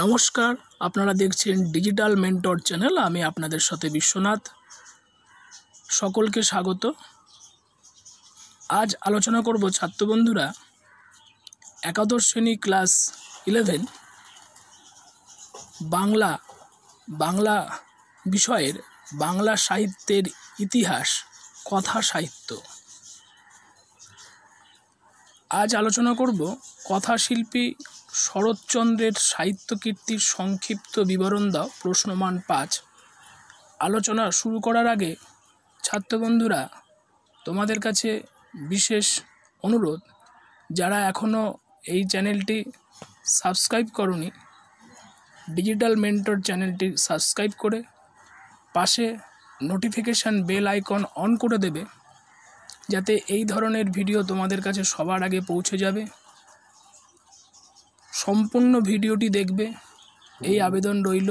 নমস্কার, আপনারা দেখছেন ডিজিটাল মেন্টর চ্যানেল। আমি আপনাদের সাথে বিশ্বনাথ। সকলকে স্বাগত। আজ আলোচনা করব ছাত্র বন্ধুরা, একাদশ শ্রেণী ক্লাস 11 বাংলা বিষয়ের বাংলা সাহিত্যের ইতিহাস, কথা সাহিত্য। আজ আলোচনা করব কথাশিল্পী শরৎচন্দ্রের সাহিত্য কীর্তির সংক্ষিপ্ত বিবরণ দাও, প্রশ্নমান 5। আলোচনা শুরু করার আগে ছাত্র বন্ধুরা, তোমাদের কাছে বিশেষ অনুরোধ, যারা এখনও এই চ্যানেলটি সাবস্ক্রাইব করনি, ডিজিটাল মেন্টর চ্যানেলটি সাবস্ক্রাইব করে পাশে নোটিফিকেশান বেল আইকন অন করে দেবে, যাতে এই ধরনের ভিডিও তোমাদের কাছে সবার আগে পৌঁছে যাবে। সম্পূর্ণ ভিডিওটি দেখবে, এই আবেদন রইল।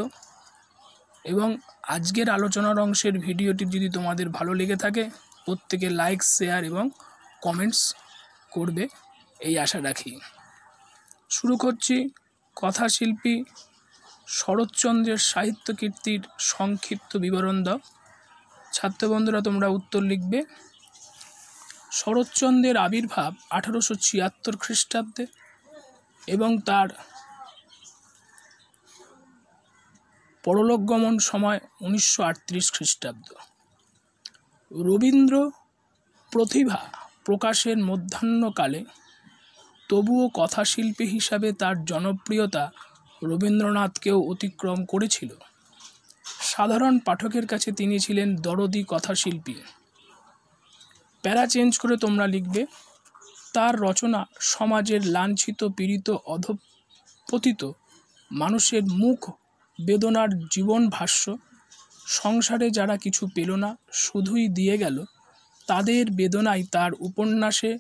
এবং আজকের আলোচনার অংশের ভিডিওটি যদি তোমাদের ভালো লেগে থাকে, প্রত্যেকে লাইক, শেয়ার এবং কমেন্টস করবে, এই আশা রাখি। শুরু করছি কথাশিল্পী শরৎচন্দ্রের সাহিত্য কীর্তির সংক্ষিপ্ত বিবরণ দাও। ছাত্র বন্ধুরা, তোমরা উত্তর লিখবে। শরৎচন্দ্রের আবির্ভাব 1876 খ্রিস্টাব্দে এবং তার পরলোকগমন সময় 1938 খ্রিস্টাব্দ। রবীন্দ্র প্রতিভা প্রকাশের মধ্যাহ্নকালে তবুও কথাশিল্পী হিসাবে তার জনপ্রিয়তা রবীন্দ্রনাথকেও অতিক্রম করেছিল। সাধারণ পাঠকের কাছে তিনি ছিলেন দরদি কথাশিল্পী। প্যারা চেঞ্জ করে তোমরা লিখবে, তার রচনা সমাজের লাঞ্ছিত, পীড়িত, অধঃপতিত মানুষের মুখ বেদনার জীবন ভাষ্য। সংসারে যারা কিছু পেল না, শুধুই দিয়ে গেল, তাদের বেদনাই তার উপন্যাসে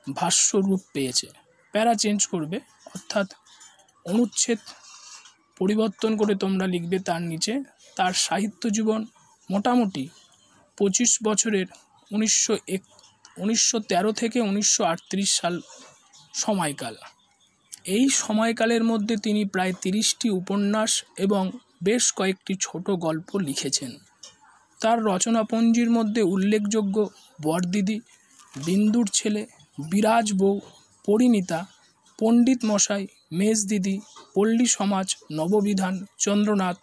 ভাষ্য রূপ পেয়েছে। প্যারা চেঞ্জ করবে, অর্থাৎ অনুচ্ছেদ পরিবর্তন করে তোমরা লিখবে তার নিচে, তার সাহিত্য জীবন মোটামুটি 25 বছরের 1913 থেকে 1938 সাল সময়কাল। এই সময়কালের মধ্যে তিনি প্রায় 30টি উপন্যাস এবং বেশ কয়েকটি ছোট গল্প লিখেছেন। তার রচনাপঞ্জির মধ্যে উল্লেখযোগ্য বরদিদি, বিন্দুর ছেলে, বিরাজ বউ, পরিণীতা, পণ্ডিত মশাই, মেজদিদি, পল্লী সমাজ, নববিধান, চন্দ্রনাথ,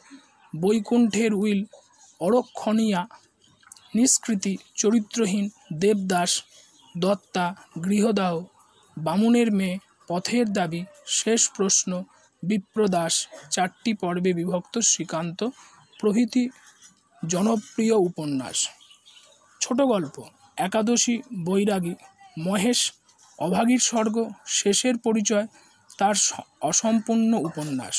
বৈকুণ্ঠের উইল, অরক্ষণীয়া, নিষ্কৃতি, চরিত্রহীন, দেবদাস, দত্তা, গৃহদাহ, বামুনের মেয়ে, পথের দাবি, শেষ প্রশ্ন, বিপ্রদাস, 4টি পর্বে বিভক্ত শ্রীকান্ত প্রভৃতি জনপ্রিয় উপন্যাস। ছোট গল্প: একাদশী, বৈরাগী, মহেশ, অভাগীর স্বর্গ, শেষের পরিচয় তার অসম্পূর্ণ উপন্যাস।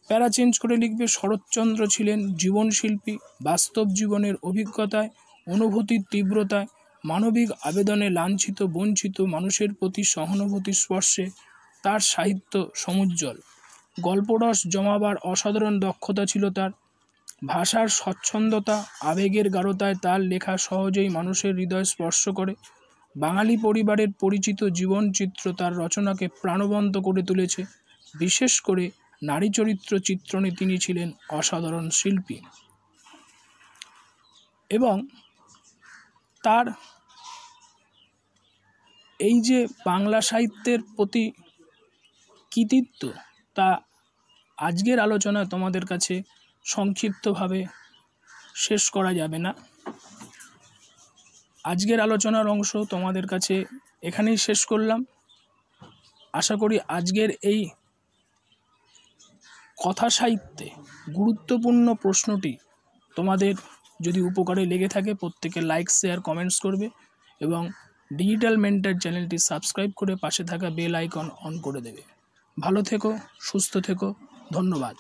প্যারা চেঞ্জ করে লিখবে, শরৎচন্দ্র ছিলেন জীবনশিল্পী। বাস্তব জীবনের অভিজ্ঞতায়, অনুভূতির তীব্রতায়, মানবিক আবেদনে লাঞ্ছিত বঞ্চিত মানুষের প্রতি সহানুভূতির স্পর্শে তার সাহিত্য সমুজ্জ্বল। গল্পরস জমাবার অসাধারণ দক্ষতা ছিল তার। ভাষার স্বচ্ছন্দতা, আবেগের গাঢ়তায় তার লেখা সহজেই মানুষের হৃদয় স্পর্শ করে। বাঙালি পরিবারের পরিচিত জীবনচিত্র তার রচনাকে প্রাণবন্ত করে তুলেছে। বিশেষ করে নারী চরিত্র চিত্রণে তিনি ছিলেন অসাধারণ শিল্পী। এবং তার এই যে বাংলা সাহিত্যের প্রতি কৃতিত্ব, তা আজকের আলোচনায় তোমাদের কাছে সংক্ষিপ্তভাবে শেষ করা যাবে না। আজকের আলোচনার অংশ তোমাদের কাছে এখানেই শেষ করলাম। আশা করি আজকের এই কথা সাহিত্যে গুরুত্বপূর্ণ প্রশ্নটি তোমাদের যদি উপকারে লেগে থাকে, প্রত্যেকে লাইক, শেয়ার, কমেন্টস করবে এবং ডিজিটাল মেন্টর চ্যানেলটি সাবস্ক্রাইব করে পাশে থাকা বেল আইকন অন করে দেবে। ভালো থেকো, সুস্থ থেকো, ধন্যবাদ।